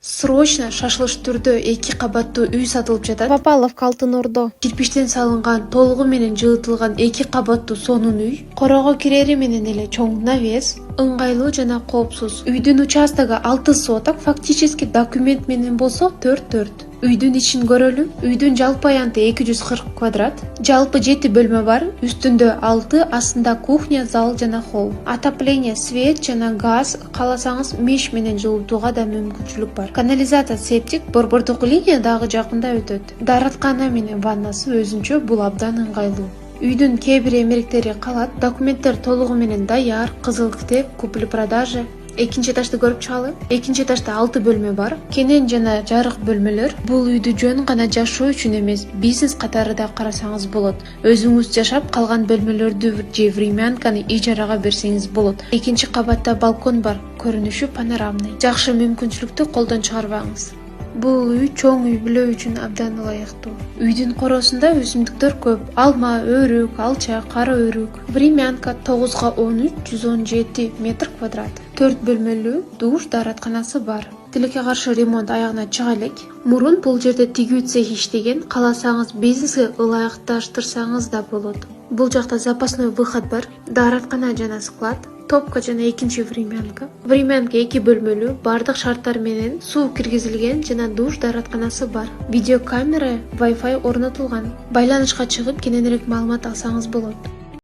Срочно шашылыш түрдө 2 кабаттуу үй сатылып жатат. Папаловка Алтын Ордо. Кирпичтен салынган, толугу менен жылытылган 2 кабаттуу сонун үй. Корого кирери менен эле чоң навес, ыңгайлуу жана коопсуз. Үйдүн участогу 6 соток, фактически документ менен болсо 4-4. Үйдүн ичин көрөлү. Үйдүн жалпы аянты 240 квадрат. Жалпы 7 бөлмө бар. Үстүндө 6, астында кухня, зал жана холл. Отопление, свет жана газ, кааласаңыз меш менен жылытууга да мүмкүнчүлүк бар. Канализация, септик, борбордук линия дагы жакында өтөт. Даараткана менен ваннасы өзүнчө, бул абдан ыңгайлуу. Үйдүн кээ бир эмеректери калат. Документтер толугу менен даяр, кызыл китеп, купли-продажа. Экинчи этажды көрүп чыгалы. Экинчи этажда 6 бөлмө бар. Кенен жана жарык бөлмөлөр. Бул үйдү жөн гана жашоо үчүн эмес, бизнес катары да карасаңыз болот. Өзүңүз жашап, калган бөлмөлөрдү же времянканы ижарага берсеңиз болот. Экинчи кабатта балкон бар, көрүнүшү панорамный. Жакшы мүмкүнчүлүктү колдон чыгарбаңыз. Бул үй чоң үй бүлө үчүн абдан ылайыктуу. Үйдүн коросунда өсүмдүктөр көп. Алма, өрүк, алча, кара өрүк. Времянка 9га 13, 117 метр квадрат. 4 бөлмөлүү душ, дааратканасы бар. Тилекке каршы ремонт аягына чыга элек. Мурун бул жерде тигүү цехи иштеген. Кааласаңыз бизнеске ылайыкташтырсаңыз да болот. Бул жакта запасной выход бар. Даараткана жана склад. Топка жана экинчи времянка. Времянка 2 бөлмөлүү, бардык шарттар менен суу киргизилген жана душ, дааратканасы бар. Видеокамера, Wi-Fi орнотулган. Байланышка чыгып, кененирээк маалымат алсаңыз болот.